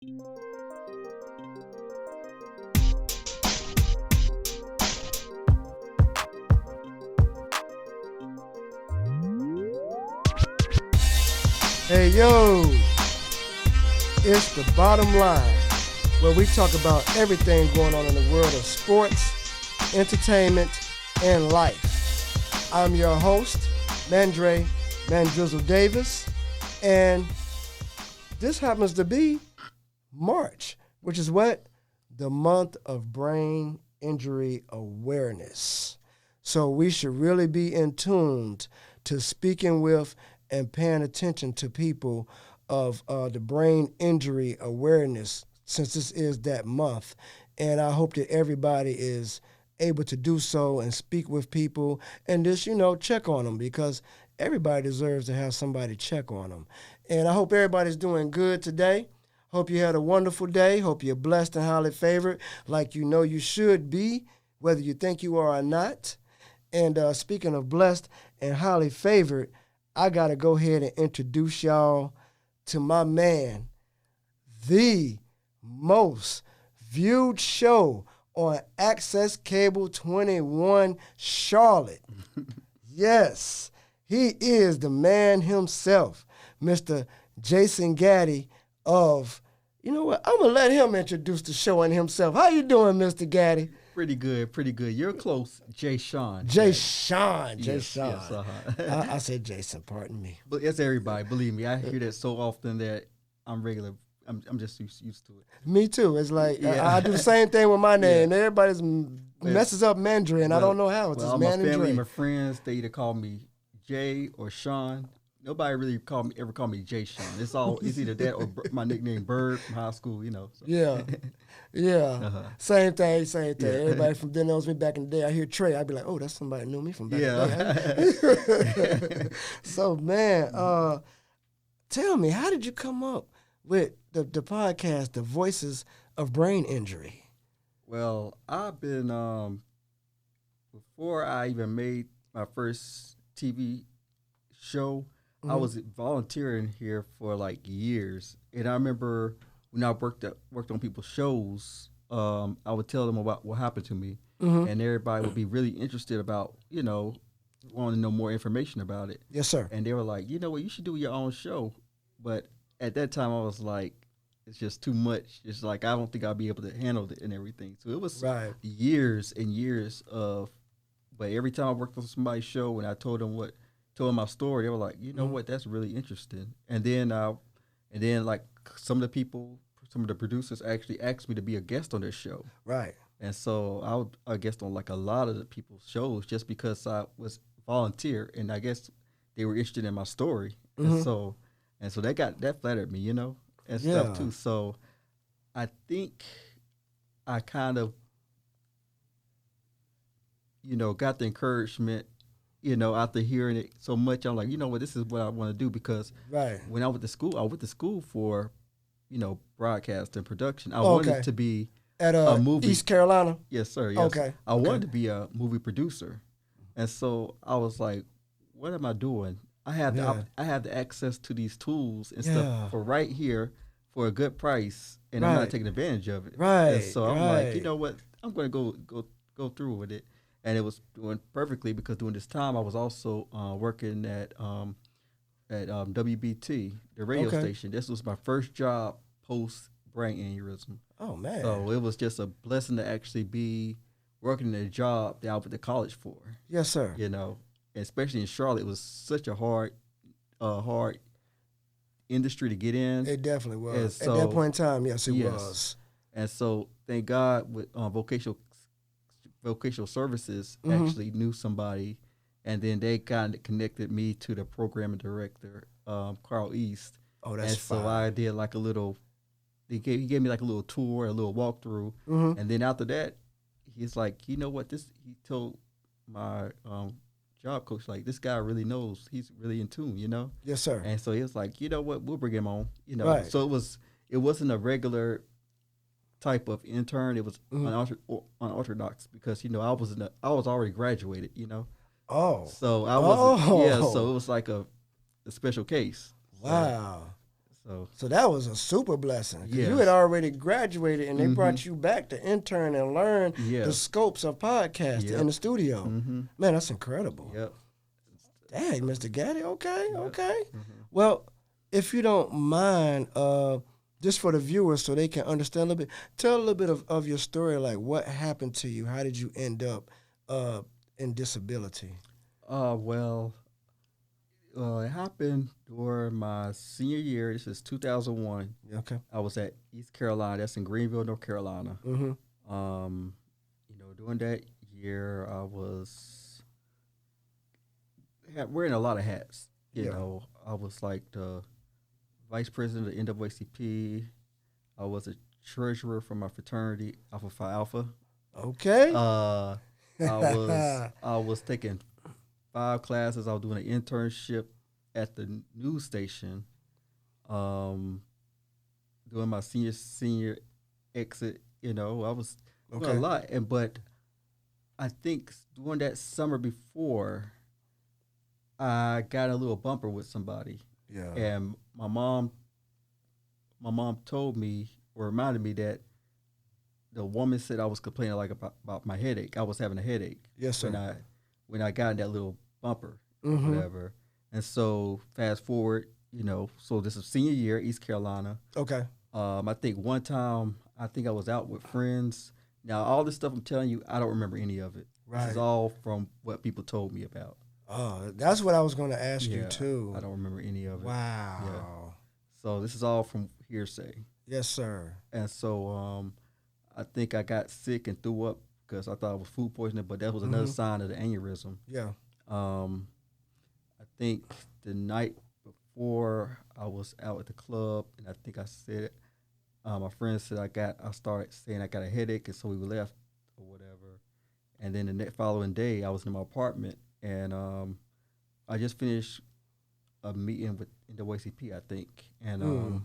Hey, yo, it's The Bottom Line, where we talk about everything going on in the world of sports, entertainment, and life. I'm your host, Mandrey Davis, and this happens to be March, which is what? The month of brain injury awareness. So we should really be in tune to speaking with and paying attention to people of the brain injury awareness, since this is that month. And I hope that everybody is able to do so and speak with people and just, check on them, because everybody deserves to have somebody check on them. And I hope everybody's doing good today. Hope you had a wonderful day. Hope you're blessed and highly favored like you know you should be, whether you think you are or not. And speaking of blessed and highly favored, I got to go ahead and introduce y'all to my man, the most viewed show on Access Cable 21 Charlotte. Yes, he is the man himself, Mr. Jashun Gaddy of, you know what, I'm going to let him introduce the show and himself. How you doing, Mr. Gaddy? Pretty good. You're close, Jashun. Jashun. Yes, I said Jason, pardon me. But it's everybody, believe me. I hear that so often that I'm regular. I'm just used to it. Me too. It's like I do the same thing with my name. Yeah. Everybody's messes up Mandrey, and I don't know how. It's all man my family, and my friends, they either call me Jay or Sean. Nobody really ever call me Jay Sean. It's either that or my nickname Bird from high school, So. Yeah. Same thing. Yeah. Everybody from then knows me back in the day. I hear Trey, I'd be like, oh, that's somebody who knew me from back in the day. So, man, tell me, how did you come up with the podcast, The Voices of Brain Injury? Well, I've been, before I even made my first TV show, I was volunteering here for like years, and I remember when I worked on people's shows, I would tell them about what happened to me, and everybody would be really interested about, wanting to know more information about it. Yes, sir. And they were like, you know what, you should do your own show. But at that time, I was like, it's just too much. It's like I don't think I'll be able to handle it and everything. So it was years and years of. But every time I worked on somebody's show and I told them my story, they were like, you know what, that's really interesting. And then like some of the producers actually asked me to be a guest on their show. Right. And so I guest on like a lot of the people's shows just because I was volunteer, and I guess they were interested in my story. And so that flattered me, and stuff too. So I think I kind of, got the encouragement, after hearing it so much. I'm like, you know what, this is what I want to do, because when I went to school for, broadcast and production. I wanted to be at a movie. East Carolina? Yes, sir. Yes. Okay. I wanted to be a movie producer. And so I was like, what am I doing? I have the access to these tools and stuff for right here for a good price, and I'm not taking advantage of it. Right. And so I'm like, you know what? I'm going to go through with it. And it was doing perfectly, because during this time I was also working at WBT, the radio station. This was my first job post brain aneurysm. Oh man! So it was just a blessing to actually be working in a job that I went to college for. Yes, sir. Especially in Charlotte, it was such a hard industry to get in. It definitely was. So, at that point in time, yes, it was. And so, thank God, with vocational services actually knew somebody, and then they kind of connected me to the programming director, Carl East. Oh, that's fine. So I did like a little. He gave me like a little tour, a little walkthrough, and then after that, he's like, you know what? He told my job coach, like, this guy really knows. He's really in tune, Yes, sir. And so he was like, you know what? We'll bring him on, Right. So it wasn't a regular type of intern. It was unorthodox, because I was already graduated, Oh. So I wasn't. Yeah. So it was like a special case. Wow. So that was a super blessing. Yes. You had already graduated, and they brought you back to intern and learn the scopes of podcasting in the studio. Man, that's incredible. Yep. Dang, Mr. Gaddy. Okay. Well, if you don't mind, just for the viewers so they can understand a little bit, tell a little bit of your story, like what happened to you. How did you end up in disability? It happened during my senior year. This is 2001. Okay. I was at East Carolina. That's in Greenville, North Carolina. During that year, I was wearing a lot of hats. You know, I was like the vice president of the NAACP. I was a treasurer for my fraternity, Alpha Phi Alpha. Okay. I was taking 5 classes. I was doing an internship at the news station, doing my senior exit. You know, I was doing a lot, but I think during that summer before, I got a little bumper with somebody. Yeah. And my mom told me or reminded me that the woman said I was complaining about my headache. I was having a headache. Yes, sir. When I got in that little bumper, whatever. And so fast forward, so this is senior year, East Carolina. Okay. I think one time, I was out with friends. Now, all this stuff I'm telling you, I don't remember any of it. Right. This is all from what people told me about. Oh, that's what I was going to ask you, too. I don't remember any of it. Wow. Yeah. So this is all from hearsay. Yes, sir. And so I think I got sick and threw up because I thought it was food poisoning, but that was another sign of the aneurysm. Yeah. I think the night before I was out at the club, and I think I said, my friend said I started saying I got a headache, and so we left or whatever. And then the following day, I was in my apartment, and I just finished a meeting with NAACP, I think, and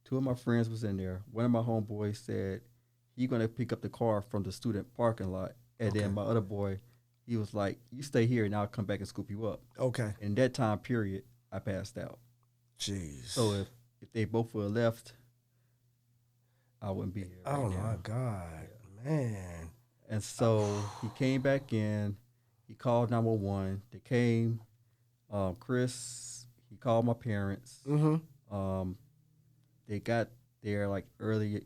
2 of my friends was in there. One of my homeboys said he's gonna pick up the car from the student parking lot, and then my other boy, he was like, "You stay here, and I'll come back and scoop you up." Okay. In that time period, I passed out. Jeez. So if they both would have left, I wouldn't be here. Oh my God, man. And so he came back in. He called 911. They came. Chris, he called my parents. They got there like early,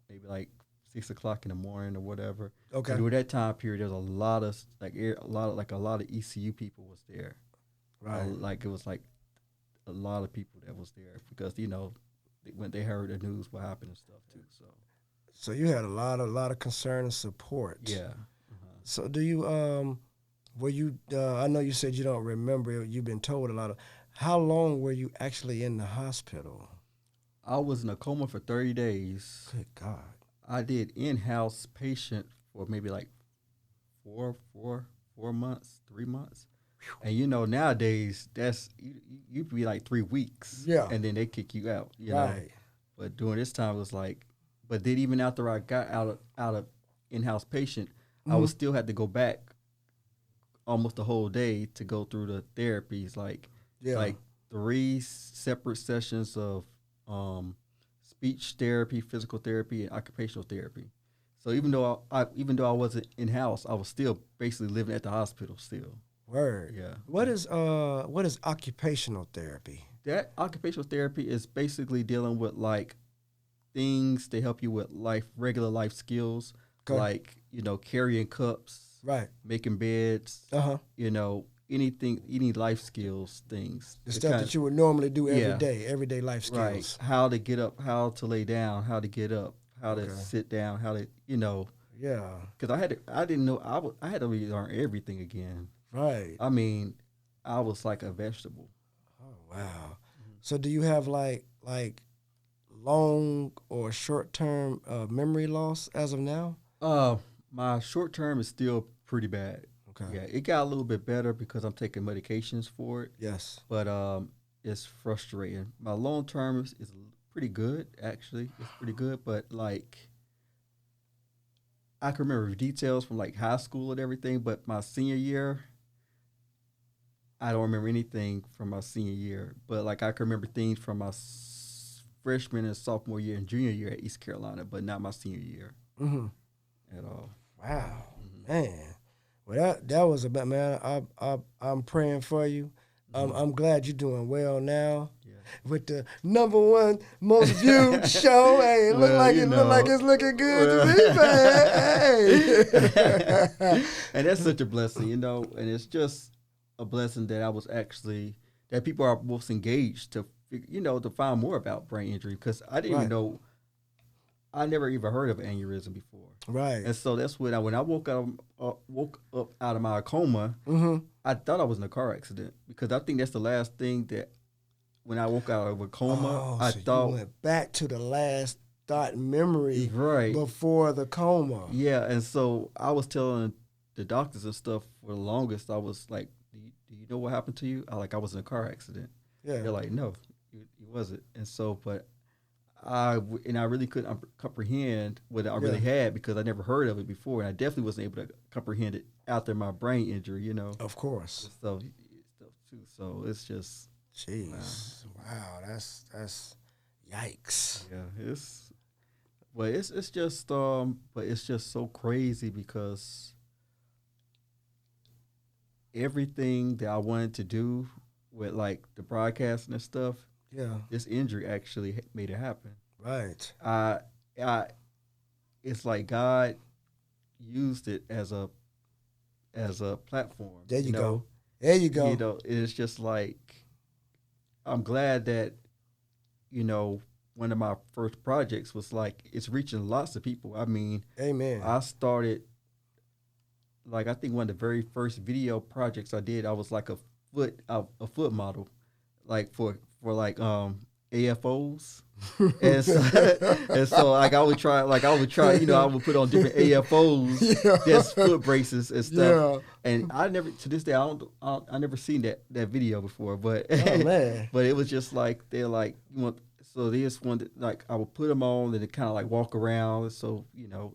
maybe like 6 o'clock in the morning or whatever. Okay. And during that time period, there was a lot of ECU people was there. Right. It was like a lot of people that was there because when they heard the news, what happened and stuff too. So you had a lot of concern and support. Yeah. So do you were you? I know you said you don't remember. You've been told a lot of. How long were you actually in the hospital? I was in a coma for 30 days. Good God. I did in-house patient for maybe like 4 months, 3 months. Whew. And nowadays that's you be like 3 weeks. Yeah. And then they kick you out. Right. But during this time it was like, but then even after I got out of in-house patient, I would still have to go back almost the whole day to go through the therapies, like 3 separate sessions of speech therapy, physical therapy, and occupational therapy. So even though I wasn't in house, I was still basically living at the hospital still. Word. Yeah. What is occupational therapy? That occupational therapy is basically dealing with like things to help you with regular life skills, like carrying cups, right, making beds, any life skills things. The stuff that you would normally do everyday life skills. Right. How to get up, how to lay down, how to get up, how to sit down, how to, Yeah. Because I didn't know, I had to relearn everything again. Right. I mean, I was like a vegetable. Oh, wow. Mm-hmm. So do you have like long or short-term memory loss as of now? My short term is still pretty bad. Okay. Yeah, it got a little bit better because I'm taking medications for it. Yes. But it's frustrating. My long term is pretty good, actually. It's pretty good, but like I can remember details from like high school and everything, but my senior year, I don't remember anything from my senior year, but like I can remember things from my freshman and sophomore year and junior year at East Carolina, but not my senior year at all. Wow, man. Well, that was a bit, man. I'm praying for you. I'm glad you're doing well now. Yeah. With the #1 most viewed show, hey, look like it's looking good to me, man. Hey. And that's such a blessing, and it's just a blessing that I was actually that people are most engaged to, to find more about brain injury, because I didn't even know. I never even heard of aneurysm before. Right. And so that's when I woke up out of my coma, I thought I was in a car accident, because I think that's the last thing that when I woke out of a coma, I thought. You went back to the last thought memory right before the coma. Yeah, and so I was telling the doctors and stuff for the longest. I was like, do you know what happened to you? I was in a car accident. Yeah. They're like, no, it wasn't. And so, but I really couldn't comprehend what I really had, because I never heard of it before, and I definitely wasn't able to comprehend it after my brain injury, Of course. Stuff too. So it's just, jeez, wow, that's yikes. Yeah, it's just so crazy, because everything that I wanted to do with like the broadcasting and stuff, this injury actually made it happen. Right. It's like God used it as a platform. There you go. There you go. It's just like, I'm glad that, one of my first projects was like, it's reaching lots of people. I mean, amen. I started, like, I think one of the very first video projects I did, I was like a foot model, like for AFOs. and so like I would try, I would put on different AFOs, just foot braces and stuff. Yeah. And I never, to this day, I never seen that video before, but oh, man. But it was just like, they're like, so they just wanted, like, I would put them on and kind of like walk around, so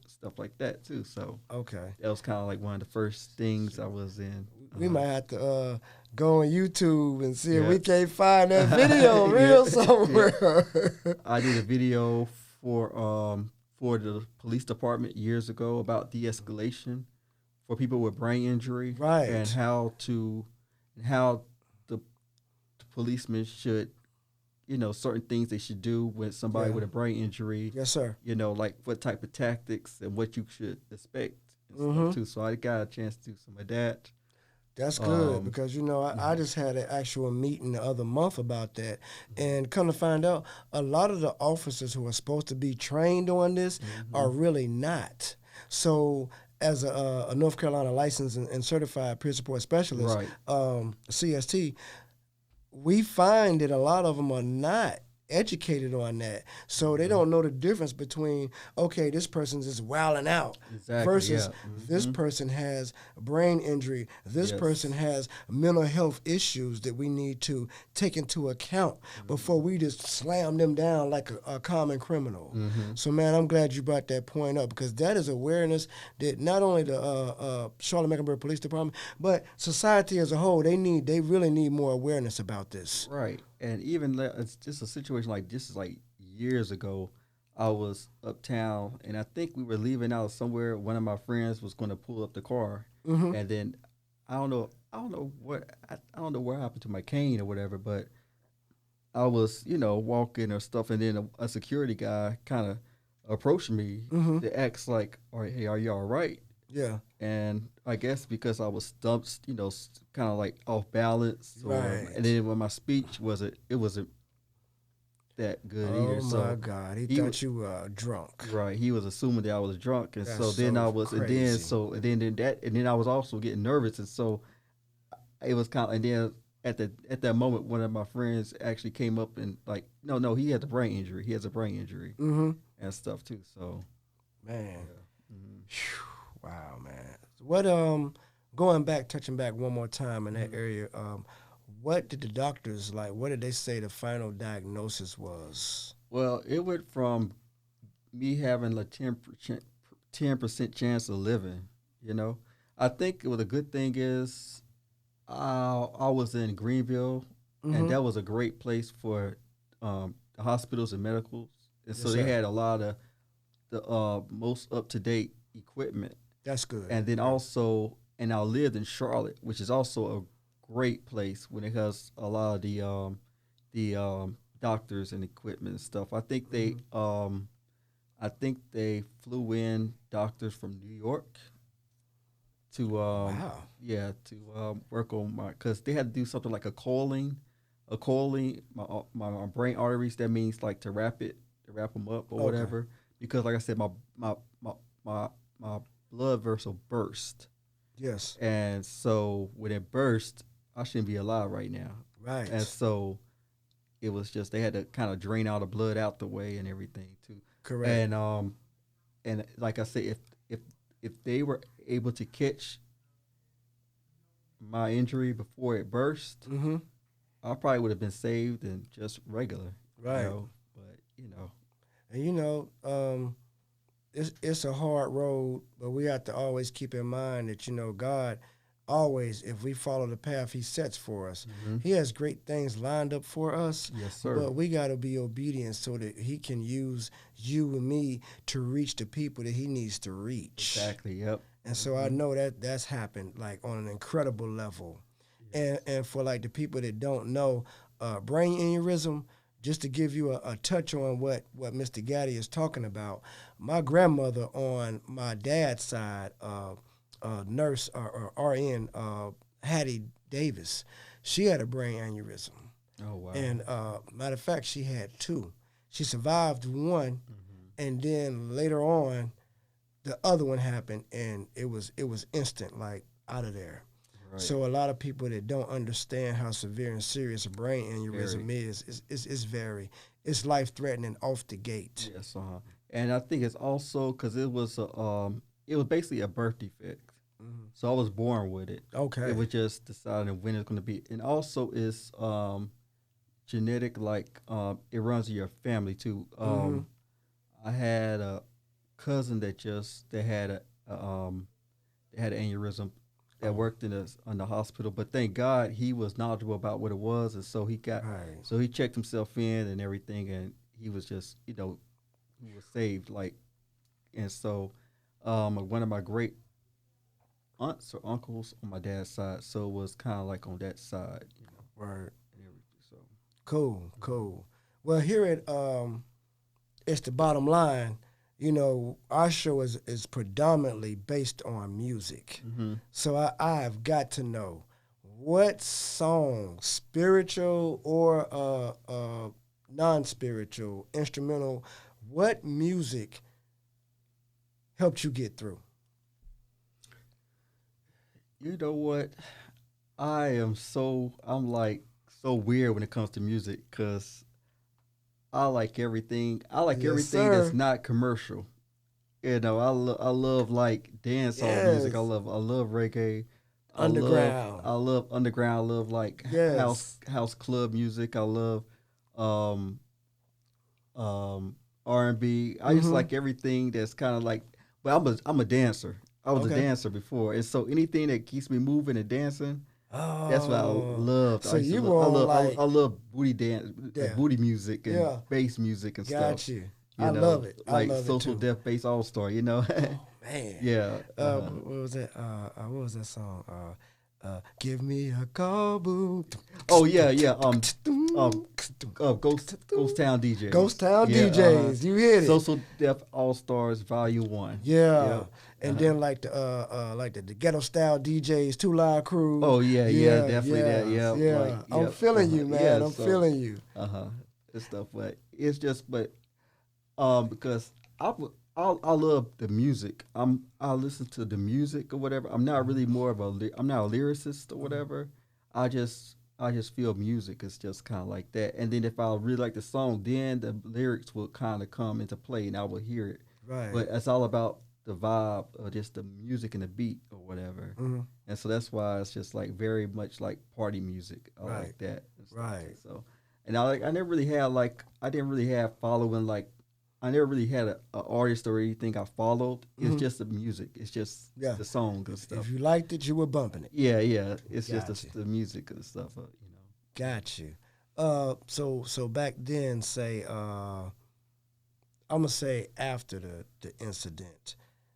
stuff like that too. So that was kind of like one of the first things I was in. We might have to go on YouTube and see if we can't find that video somewhere. I did a video for the police department years ago about de-escalation for people with brain injury, right? And how the policemen should, certain things they should do with somebody with a brain injury. Yes, sir. Like what type of tactics and what you should expect and stuff too. So I got a chance to do some of that. That's good, because, I just had an actual meeting the other month about that, and come to find out, a lot of the officers who are supposed to be trained on this are really not. So as a North Carolina licensed and certified peer support specialist, CST, we find that a lot of them are not educated on that, so they don't know the difference between, okay, this person's just wilding out versus this person has brain injury, this person has mental health issues that we need to take into account before we just slam them down like a common criminal. So, man, I'm glad you brought that point up, because that is awareness that not only the Charlotte-Mecklenburg Police Department, but society as a whole, they really need more awareness about this. Right. And even it's just a situation like this is like years ago. I was uptown, and I think we were leaving out somewhere. One of my friends was going to pull up the car, and then I don't know what happened to my cane or whatever. But I was walking or stuff, and then a security guy kind of approached me to ask like, "Hey, are you all right?" Yeah. And I guess because I was stumped, kind of like off balance. And then when my speech wasn't that good either. Oh, my God. He thought you were drunk. Right. He was assuming that I was drunk. And That's so then I was, crazy. and then I was also getting nervous. And so it was kind of, and then at that moment, one of my friends actually came up and like, no, he has a brain injury. He has a brain injury and stuff too. So, man. Wow, man. What touching back one more time in that area, what did the doctors what did they say the final diagnosis was? Well, it went from me having a 10% chance of living, I think what a good thing is I was in Greenville, and that was a great place for the hospitals and medicals. And so they had a lot of the most up to date equipment. That's good. And then also, and I lived in Charlotte, which is also a great place when it has a lot of the doctors and equipment and stuff. I think they flew in doctors from New York to work on because they had to do something like a coiling my brain arteries. That means like to wrap them up or whatever. Because like I said, my blood vessel burst. Yes. And so when it burst, I shouldn't be alive right now. Right. And so it was just they had to kind of drain all the blood out the way and everything too. Correct. And like I said, if they were able to catch my injury before it burst, I probably would have been saved and just regular. Right. But And it's a hard road, but we have to always keep in mind that God always, if we follow the path He sets for us, He has great things lined up for us. Yes, sir. But we got to be obedient so that He can use you and me to reach the people that He needs to reach. Exactly. Yep. And so I know that's happened like on an incredible level. Yes. And for like the people that don't know, brain aneurysm, just to give you a touch on what Mr. Gaddy is talking about, my grandmother on my dad's side, nurse or RN, Hattie Davis, she had a brain aneurysm. Oh, wow. And matter of fact, she had two. She survived one, and then later on, the other one happened, and it was instant, like out of there. Right. So a lot of people that don't understand how severe and serious a brain aneurysm it's life-threatening off the gate. Yes, and I think it's also because it was basically a birth defect. So I was born with it. Okay. It was just deciding when it's going to be, and also it's genetic. Like it runs in your family too. I had a cousin that had an aneurysm. That worked in the hospital, but thank God he was knowledgeable about what it was, and so he checked himself in and everything, and he was just he was saved. Like, and so one of my great aunts or uncles on my dad's side, so it was kind of like on that side, Right. And everything. So cool. Well, here at It's the Bottom Line. Our show is predominantly based on music. So I've got to know what song, spiritual or non-spiritual, instrumental, what music helped you get through? You know what? I'm like so weird when it comes to music because I like everything. Everything that's not commercial. I love like dancehall music. I love reggae. Underground. I love underground. I love like house club music. I love R&B. I just like everything that's kind of like. Well, I'm a dancer. I was a dancer before, and so anything that keeps me moving and dancing. That's what I love. So I love booty dance, booty music and bass music and stuff. Got you. I love it. Like I love Social it too. Death Bass All Star. Oh man. Yeah. What was that? What was that song? Give me a call, boo. Oh yeah. Ghost Town DJs. Ghost Town DJs. You hit it. Social Death All Stars Volume 1. Yeah. And then like the ghetto style DJs, Two Live Crew. Oh yeah, definitely that. Yeah. Like, I'm feeling you, man. I'm feeling you. This stuff, but it's just because I love the music. I listen to the music or whatever. I'm not really I'm not a lyricist or whatever. I just feel music is just kind of like that. And then if I really like the song, then the lyrics will kind of come into play and I will hear it. Right. But it's all about the vibe or just the music and the beat or whatever. And so that's why it's just like very much like party music. I like that. Right. So, and I didn't really have following like I never really had a artist or anything I followed. It's just the music. It's just the song and stuff. If you liked it, you were bumping it. Yeah. It's just the music and stuff. Got you. So back then, say, I'm gonna say after the incident,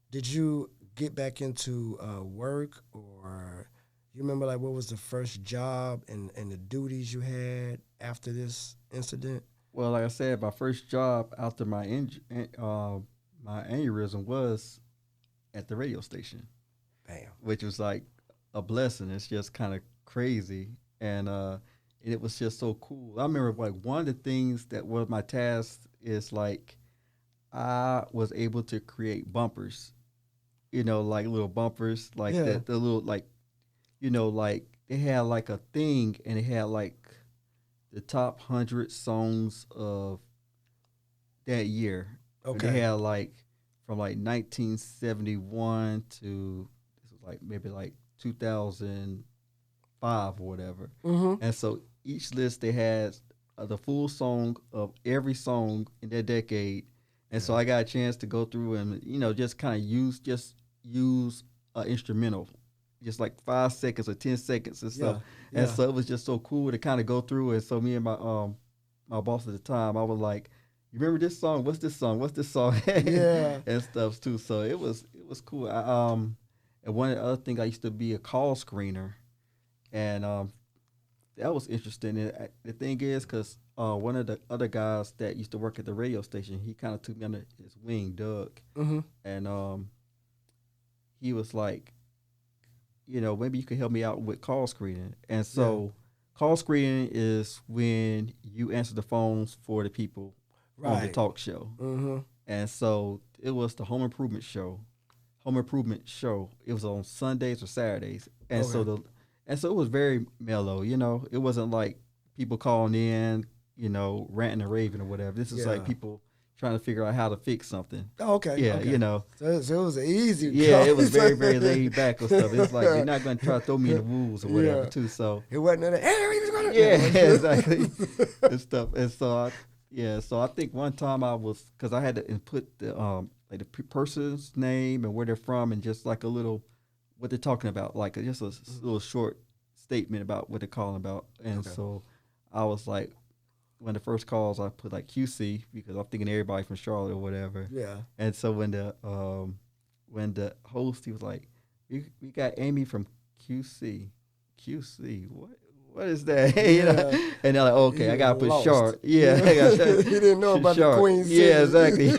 did you get back into work, or you remember like what was the first job and the duties you had after this incident? Well, like I said, my first job after my my aneurysm was at the radio station. Bam. Which was like a blessing. It's just kind of crazy, and it was just so cool. I remember like one of the things that was my task is like I was able to create bumpers, like little bumpers, like the little like, like they had like a thing, and it had like the top 100 songs of that year. Okay. They had like from like 1971 to this was like maybe like 2005 or whatever. And so each list they had the full song of every song in that decade. And so I got a chance to go through and just kind of use an instrumental, just like 5 seconds or 10 seconds and stuff. Yeah. And so it was just so cool to kind of go through. And so me and my boss at the time, I was like, "You remember this song? What's this song? What's this song?" Yeah. And stuff too. So it was cool. And one of the other things, I used to be a call screener, and that was interesting. And the thing is, because one of the other guys that used to work at the radio station, he kind of took me under his wing, Doug, and he was like, maybe you could help me out with call screening. And so call screening is when you answer the phones for the people on the talk show. And so it was the Home Improvement Show. It was on Sundays or Saturdays. And so it was very mellow, It wasn't like people calling in, ranting and raving or whatever. This is like people trying to figure out how to fix something. Oh, okay. Yeah, okay. So it was an easy Yeah, it was very, very laid back and stuff. It's like, they're not going to try to throw me in the wolves or whatever, too. So it wasn't that, hey, he's going to... Yeah, exactly. And stuff. And so, so I think one time because I had to input the like the person's name and where they're from and just like a little, what they're talking about, like just a little short statement about what they're calling about. And so I was like, one of the first calls I put like QC because I'm thinking everybody from Charlotte or whatever. Yeah. And so when the host, he was like, we got Amy from QC. QC, what is that? Yeah. And they're like, okay, I gotta put Charlotte. Yeah. He didn't know about the Queen City. Yeah, exactly.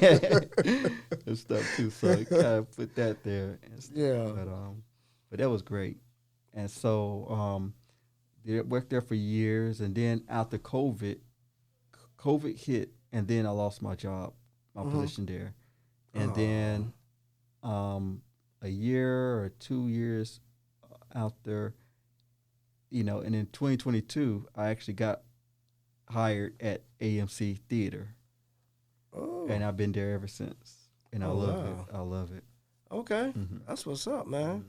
And stuff too. So I kind of put that there. And stuff. Yeah. But that was great. And so worked there for years, and then after COVID hit, and then I lost my job, my position there. And then a year or 2 years after, and in 2022, I actually got hired at AMC Theater. Oh. And I've been there ever since. And I love it. I love it. Okay. That's what's up, man.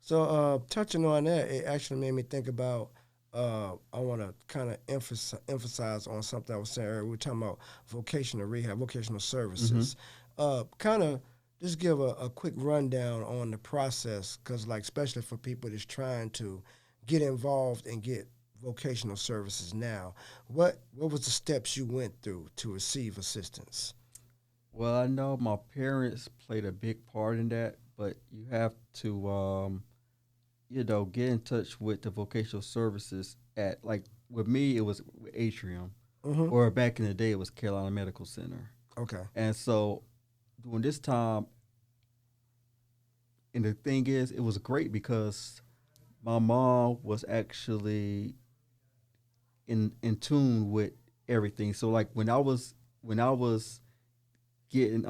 So touching on that, it actually made me think about, I want to kind of emphasize on something I was saying earlier. We were talking about vocational rehab, vocational services. Kind of just give a quick rundown on the process, because like especially for people that's trying to get involved and get vocational services now, what was the steps you went through to receive assistance? Well, I know my parents played a big part in that, but you have to get in touch with the vocational services at, like, with me, it was Atrium, or back in the day, it was Carolina Medical Center. Okay. And so during this time, and the thing is, it was great because my mom was actually in tune with everything. So like when I was getting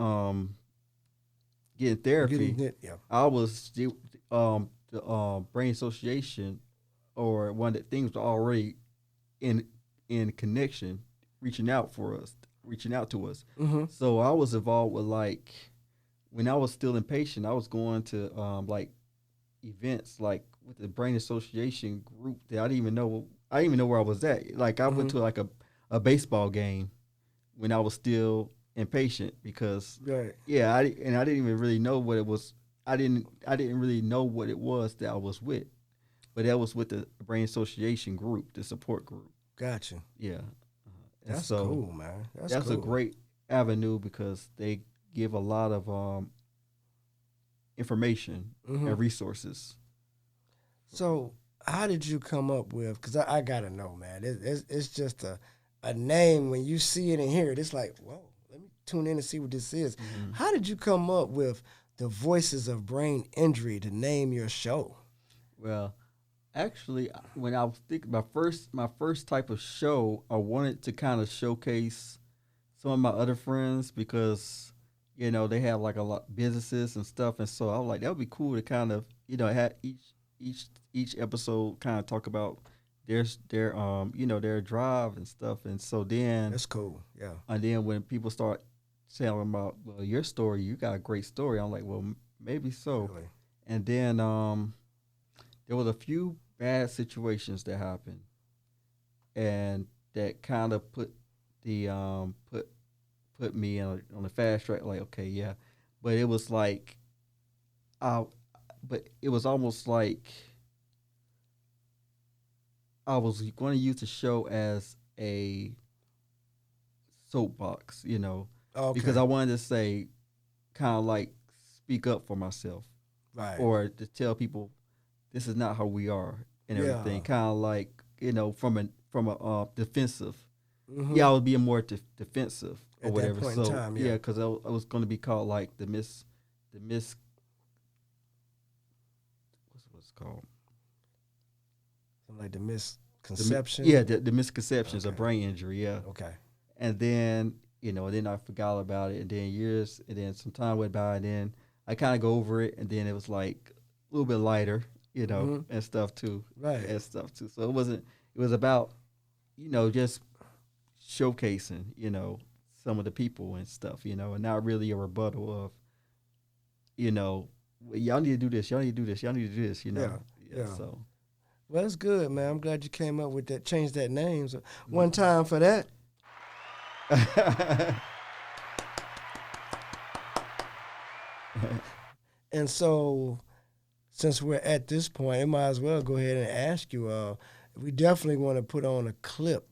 therapy, I was the Brain Association, or one of the things, was already in connection, reaching out to us. So I was involved with, like, when I was still inpatient, I was going to like events like with the Brain Association group that I didn't even know where I was at. Like I went to like a baseball game when I was still impatient because right. I didn't even really know what it was. I didn't really know what it was that I was with, but that was with the Brain Association group, the support group. Gotcha. Yeah, and That's so cool, man. that's cool. a great avenue because they give a lot of information and resources. So, how did you come up with? Because I gotta know, man. It's just a name when you see it and hear it. It's like, whoa. Let me tune in and see what this is. Mm-hmm. How did you come up with the Voices of Brain Injury to name your show? Well, actually, when I was thinking my first type of show, I wanted to kind of showcase some of my other friends because they have like a lot businesses and stuff, and so I was like that would be cool to kind of have each episode kind of talk about their their drive and stuff, and so then that's cool, yeah. And then when people start telling about, well, your story, you got a great story, I'm like, well, maybe so. Really? And then there was a few bad situations that happened, and that kind of put the put me on the fast track. Like, okay, yeah, but it was like, but it was almost like I was going to use the show as a soapbox, okay. Because I wanted to say, kind of like, speak up for myself, right? Or to tell people this is not how we are and everything. Yeah. Kind of like from a defensive. Mm-hmm. Yeah, I was being more defensive or at whatever. That point in time, yeah, because I was going to be called like the what's it called? Something like the misconception. The misconceptions of brain injury. Yeah. Okay. And then then I forgot about it, and then some time went by, and then I kind of go over it, and then it was like a little bit lighter, and stuff too, right? And stuff too. So it wasn't. It was about, just showcasing, some of the people and stuff, and not really a rebuttal of, y'all need to do this, y'all need to do this, y'all need to do this, Yeah. So. Well, that's good, man. I'm glad you came up with that. Change that name. So one time for that. And so, since we're at this point, I might as well go ahead and ask you. We definitely want to put on a clip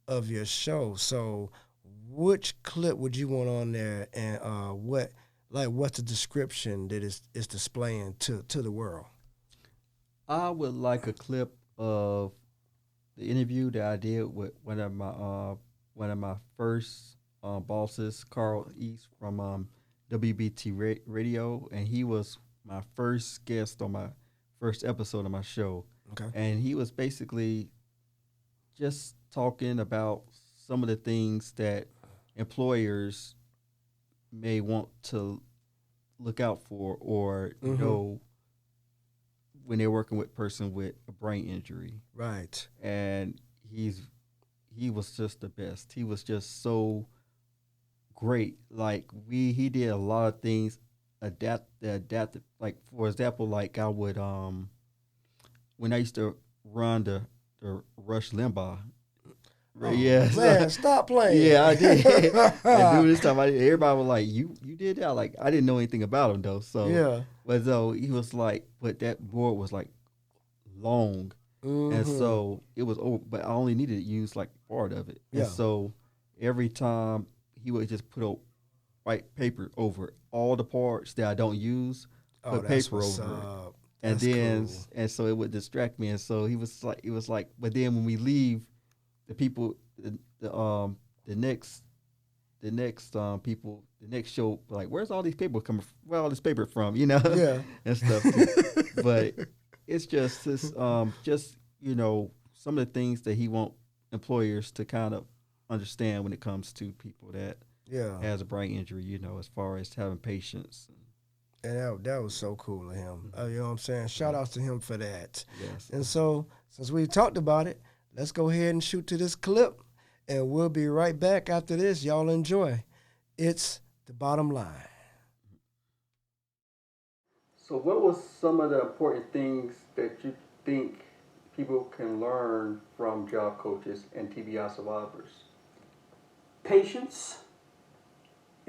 of your show. So, which clip would you want on there, and what's the description that is displaying to the world? I would like a clip of the interview that I did with one of my first bosses, Carl East from WBT Radio, and he was my first guest on my first episode of my show. Okay. And he was basically just talking about some of the things that employers may want to look out for or know when they're working with a person with a brain injury. Right. And he was just the best. He was just so great. Like he did a lot of things adaptive. Like for example, like I would when I used to run the Rush Limbaugh. Oh, yeah, man, stop playing. Yeah, I did. And dude, this time everybody was like, "You did that?" Like I didn't know anything about him though. So yeah, but so he was like, but that board was like long, and so it was over. But I only needed to use like part of it. Yeah. And so every time he would just put a white paper over all the parts that I don't use. Put paper over it. And then cool. And so it would distract me. And so it was like. But then when we leave, the people, the next people, the next show, like, where's all these people coming from? Where all this paper from? Yeah, and stuff. Too. But it's just this, some of the things that he want employers to kind of understand when it comes to people that has a brain injury. As far as having patience. And that was so cool of him. You know what I'm saying? Shout outs to him for that. Yes. And so, since we talked about it, let's go ahead and shoot to this clip, and we'll be right back after this. Y'all enjoy. It's The Bottom Line. So what was some of the important things that you think people can learn from job coaches and TBI survivors? Patience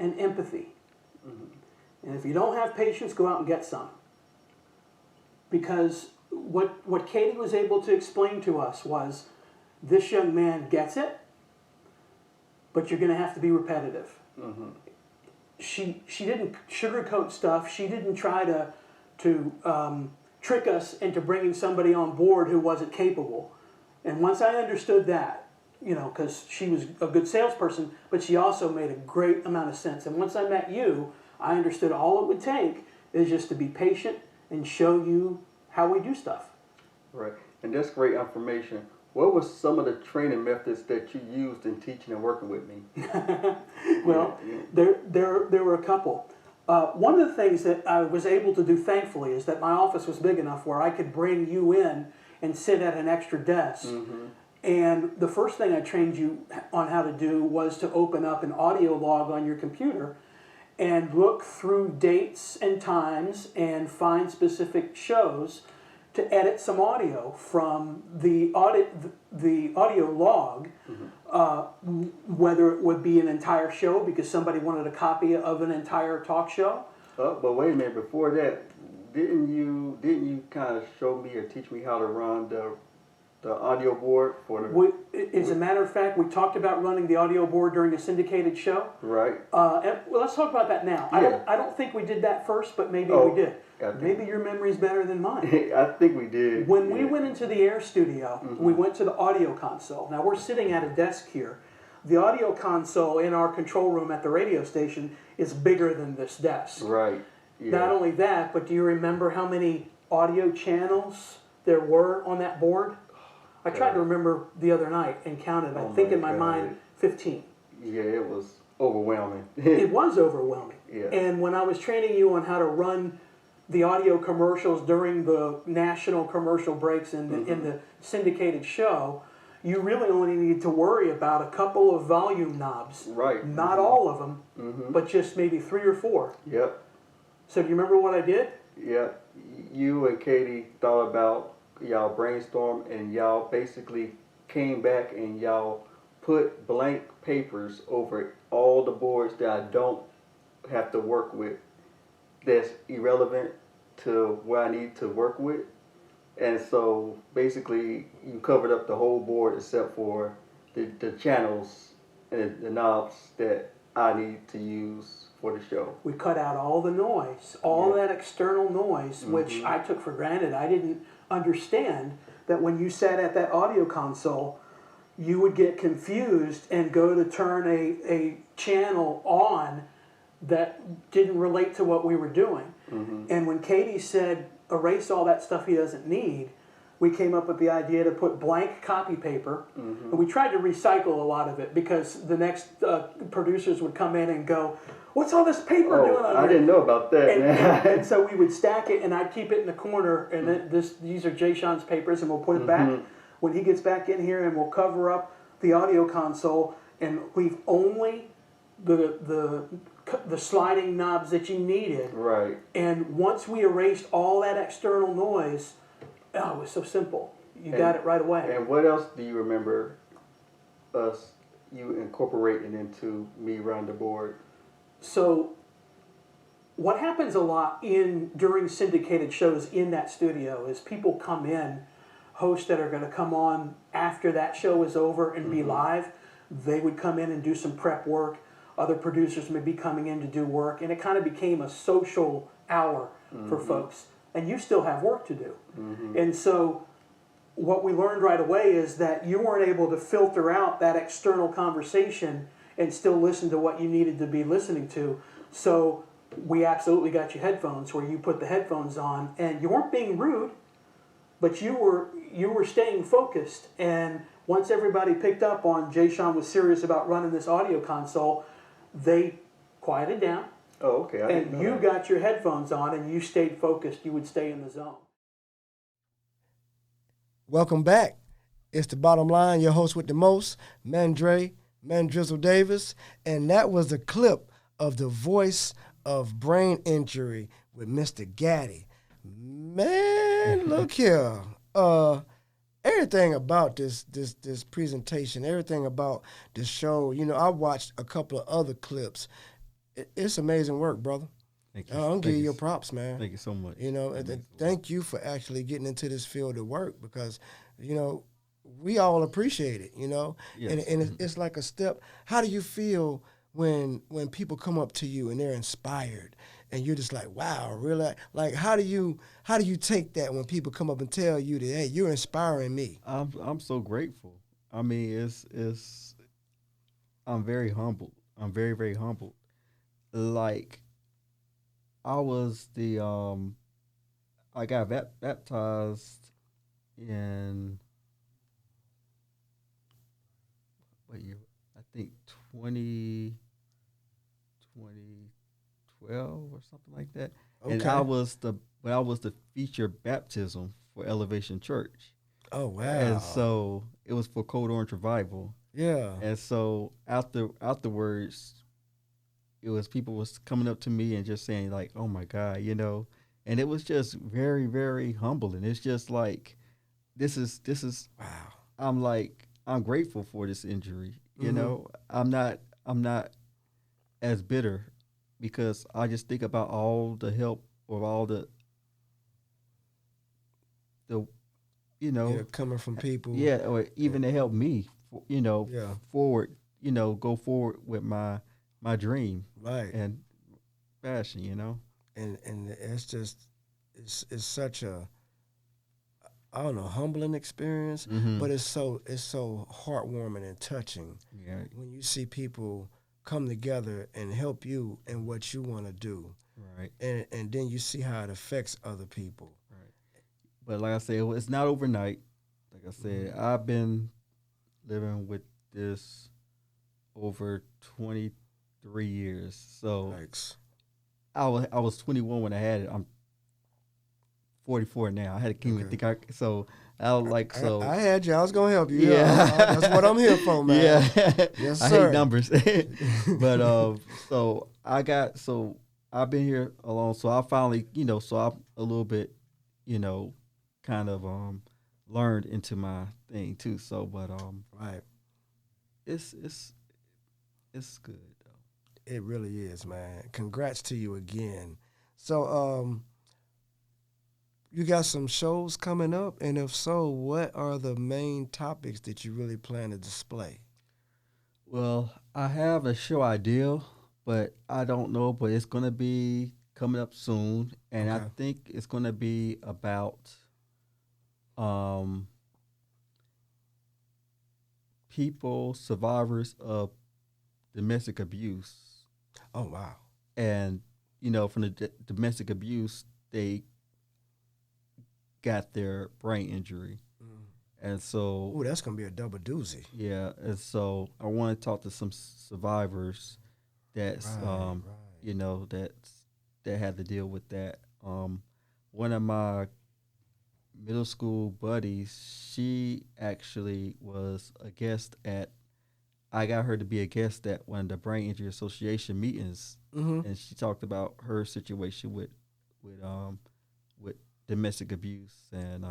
and empathy. And if you don't have patience, go out and get some. Because what Katie was able to explain to us was, this young man gets it, but you're going to have to be repetitive. She didn't sugarcoat stuff. She didn't try to trick us into bringing somebody on board who wasn't capable. And once I understood that, you know, because she was a good salesperson, but she also made a great amount of sense. And once I met you, I understood all it would take is just to be patient and show you how we do stuff. Right, and that's great information. What were some of the training methods that you used in teaching and working with me? Well, there were a couple. One of the things that I was able to do, thankfully, is that my office was big enough where I could bring you in and sit at an extra desk. And the first thing I trained you on how to do was to open up an audio log on your computer and look through dates and times and find specific shows to edit some audio from the audio log, whether it would be an entire show because somebody wanted a copy of an entire talk show. But wait a minute, before that, didn't you kind of show me or teach me how to run the audio board for the... As a matter of fact, we talked about running the audio board during a syndicated show. Right. Well, let's talk about that now. Yeah. I don't think we did that first, but maybe we did. Okay. Maybe your memory's better than mine. I think we did. When we went into the air studio, we went to the audio console. Now, we're sitting at a desk here. The audio console in our control room at the radio station is bigger than this desk. Right. Yeah. Not only that, but do you remember how many audio channels there were on that board? I tried to remember the other night and counted. I think in my mind, 15. Yeah, it was overwhelming. It was overwhelming. Yeah. And when I was training you on how to run the audio commercials during the national commercial breaks in the syndicated show, you really only needed to worry about a couple of volume knobs. Right. Not all of them, but just maybe 3 or 4. Yep. So do you remember what I did? Yeah. You and Katie thought about, y'all brainstormed and y'all basically came back and y'all put blank papers over all the boards that I don't have to work with, that's irrelevant to what I need to work with. And so basically you covered up the whole board except for the channels and the knobs that I need to use for the show. We cut out all the noise, all that external noise, which I took for granted. I didn't understand that when you sat at that audio console, you would get confused and go to turn a channel on that didn't relate to what we were doing. And when Katie said, erase all that stuff he doesn't need, we came up with the idea to put blank copy paper. And we tried to recycle a lot of it because the next producers would come in and go, what's all this paper doing on I here? didn't know about that. And so we would stack it, and I'd keep it in the corner, and then these are Jashun's papers, and we'll put it back when he gets back in here, and we'll cover up the audio console and leave only the sliding knobs that you needed. Right. And once we erased all that external noise, it was so simple. You got it right away. And what else do you remember you incorporating into me running the board? So what happens a lot during syndicated shows in that studio is people come in, hosts that are going to come on after that show is over and be live, they would come in and do some prep work. Other producers may be coming in to do work, and it kind of became a social hour for folks. And you still have work to do. And so what we learned right away is that you weren't able to filter out that external conversation and still listen to what you needed to be listening to. So we absolutely got you headphones where you put the headphones on, and you weren't being rude, but you were staying focused. And once everybody picked up on Jashun was serious about running this audio console, they quieted down. Oh, okay. And you got your headphones on and you stayed focused. You would stay in the zone. Welcome back. It's The Bottom Line, your host with the most, Mandrey Davis. And that was a clip of the voice of brain injury with Mr. Gaddy. Man, look here. Everything about this presentation, everything about the show, I watched a couple of other clips. it's amazing work, brother. Thank you. I'll give you your props, man. Thank you so much. You know, and thank you for actually getting into this field of work because, you know, we all appreciate it, you know, yes. and it's like a step. How do you feel when people come up to you and they're inspired and you're just like, wow, really? Like, how do you take that when people come up and tell you that, hey, you're inspiring me? I'm so grateful. I mean, it's I'm very humbled. I'm very, very humbled. Like, I was I got baptized in what year? I think 2012 or something like that. Okay. And I was the featured baptism for Elevation Church. Oh, wow. And so it was for Code Orange Revival. Yeah. And so afterwards, it was people was coming up to me and just saying like, "Oh my God," you know, and it was just very, very humbling. It's just like, this is wow. I'm grateful for this injury. You know, I'm not as bitter because I just think about all the help or all the you know, coming from people. Yeah, or even to help me, you know, forward, you know, go forward with my dream, right, and passion, you know, and it's just it's such a, I don't know, humbling experience, but it's so heartwarming and touching when you see people come together and help you in what you want to do, right, and then you see how it affects other people. But like I said, it's not overnight. Like I said, I've been living with this over 23 years. So Thanks. I was 21 when I had it. I'm 44 now. I had a chemo. I had you. I was gonna help you. Yeah, that's what I'm here for, man. Yeah, yes, sir. I hate numbers, but I've been here alone. So I finally, you know, so I'm a little bit, you know, kind of learned into my thing too. So, but right, it's good though. It really is, man. Congrats to you again. So, you got some shows coming up, and if so, what are the main topics that you really plan to display? Well, I have a show idea, but I don't know, but it's gonna be coming up soon, and I think it's gonna be about people, survivors of domestic abuse. Oh, wow. And, you know, from the domestic abuse, they got their brain injury. And so... Ooh, that's going to be a double doozy. Yeah, and so I want to talk to some survivors that's, you know, that had to deal with that. One of my middle school buddies, she actually was a guest at, I got her to be a guest at one of the Brain Injury Association meetings, and she talked about her situation with domestic abuse and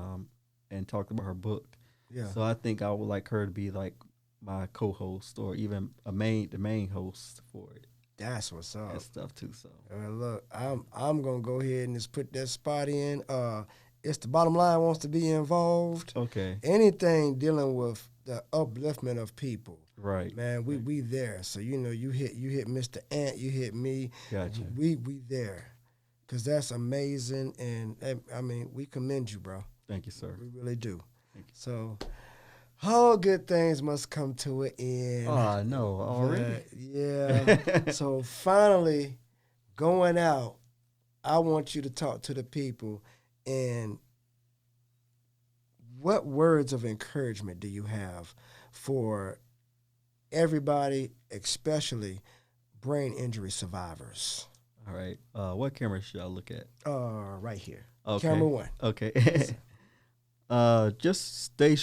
talked about her book. Yeah. So I think I would like her to be like my co-host or even the main host for it. That's what's up. And stuff too. So look, I'm gonna go ahead and just put that spot in. It's the Bottom Line wants to be involved. Okay. Anything dealing with the upliftment of people. Right. Man, we there. So you know, you hit Mr. Ant, you hit me. Gotcha. We there. Cause that's amazing, and I mean, we commend you, bro. Thank you, sir. We really do. Thank you. So, all good things must come to an end. Oh, no, already? Yeah. So finally, going out, I want you to talk to the people. And what words of encouragement do you have for everybody, especially brain injury survivors? All right. What camera should I look at? Right here. Okay. Camera one. Okay. Just stay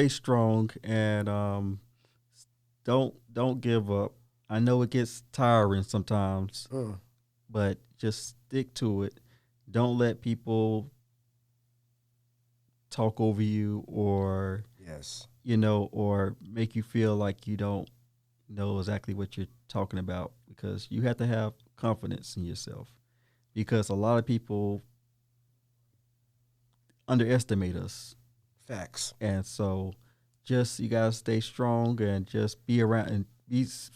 strong and don't give up. I know it gets tiring sometimes, but just stick to it. Don't let people talk over you or you know, or make you feel like you don't know exactly what you're talking about, because you have to have confidence in yourself, because a lot of people underestimate us. Facts. And so just you gotta stay strong and just be around and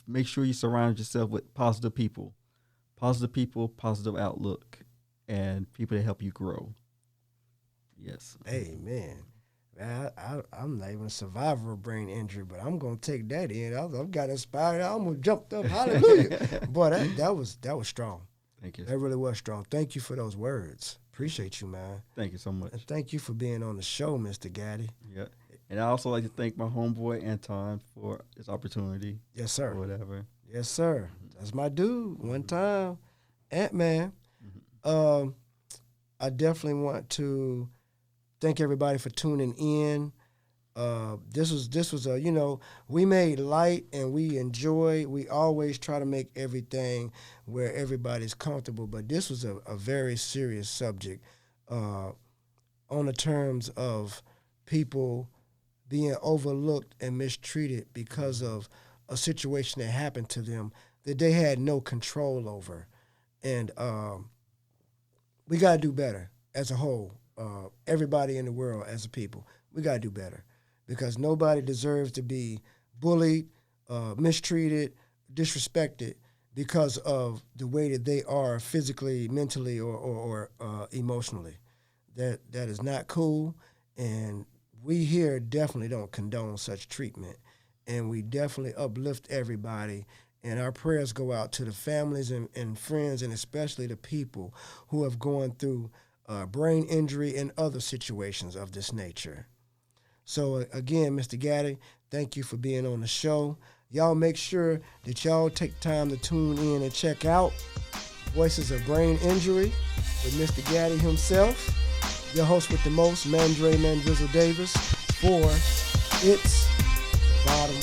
make sure you surround yourself with positive people, positive outlook, and people that help you grow. Yes. Amen. Man, I'm not even a survivor of brain injury, but I'm gonna take that in. I've got inspired. I almost jumped up. Hallelujah! Boy, that was strong. Thank you. That really was strong. Thank you for those words. Appreciate you, man. Thank you so much. And thank you for being on the show, Mr. Gaddy. Yeah. And I also like to thank my homeboy Anton for this opportunity. Yes, sir. Or whatever. Yes, sir. That's my dude. One time, Ant-Man. I definitely want to thank everybody for tuning in. This was a, we made light and we enjoy. We always try to make everything where everybody's comfortable, but this was a very serious subject on the terms of people being overlooked and mistreated because of a situation that happened to them that they had no control over. And we got to do better as a whole. Everybody in the world as a people, we got to do better, because nobody deserves to be bullied, mistreated, disrespected because of the way that they are physically, mentally, or emotionally. That is not cool, and we here definitely don't condone such treatment, and we definitely uplift everybody, and our prayers go out to the families and friends, and especially the people who have gone through brain injury and other situations of this nature. So again, Mr. Gaddy, thank you for being on the show. Y'all make sure that y'all take time to tune in and check out Voices of Brain Injury with Mr. Gaddy himself, your host with the most, Mandrey Davis, for It's Bottom